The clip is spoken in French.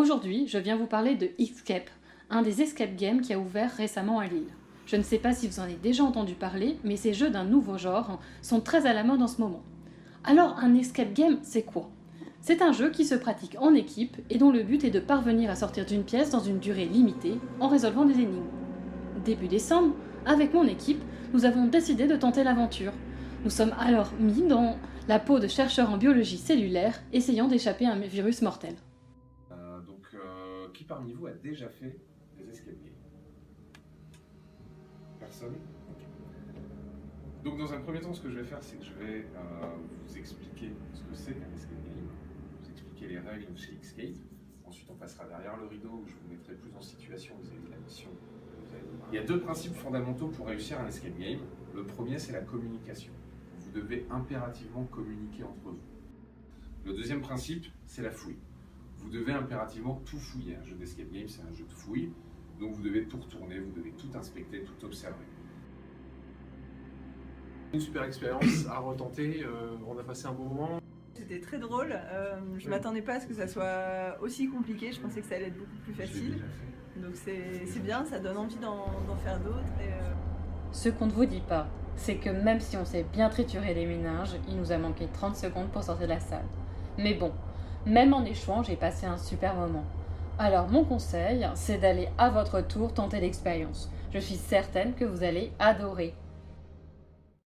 Aujourd'hui, je viens vous parler de Escape, un des escape games qui a ouvert récemment à Lille. Je ne sais pas si vous en avez déjà entendu parler, mais ces jeux d'un nouveau genre sont très à la mode en ce moment. Alors, un escape game, c'est quoi? C'est un jeu qui se pratique en équipe et dont le but est de parvenir à sortir d'une pièce dans une durée limitée en résolvant des énigmes. Début décembre, avec mon équipe, nous avons décidé de tenter l'aventure. Nous sommes alors mis dans la peau de chercheurs en biologie cellulaire essayant d'échapper à un virus mortel. Qui parmi vous a déjà fait des escape games? Personne? Ok. Donc dans un premier temps, ce que je vais faire, c'est que je vais vous expliquer ce que c'est qu'un escape game, vous expliquer les règles chez Escape. Ensuite, on passera derrière le rideau où je vous mettrai plus en situation vis-à-vis de la mission que vous allez devoir. Il y a deux principes fondamentaux pour réussir un escape game. Le premier, c'est la communication. Vous devez impérativement communiquer entre vous. Le deuxième principe, c'est la fouille. Vous devez impérativement tout fouiller. Un jeu d'escape game, c'est un jeu de fouille. Donc vous devez tout retourner, vous devez tout inspecter, tout observer. Une super expérience à retenter, on a passé un bon moment. C'était très drôle, je m'attendais pas à ce que ça soit aussi compliqué, je pensais que ça allait être beaucoup plus facile. Donc c'est bien, ça donne envie d'en faire d'autres. Ce qu'on ne vous dit pas, c'est que même si on s'est bien trituré les méninges, il nous a manqué 30 secondes pour sortir de la salle. Mais bon, même en échouant, j'ai passé un super moment. Alors mon conseil, c'est d'aller à votre tour tenter l'expérience. Je suis certaine que vous allez adorer.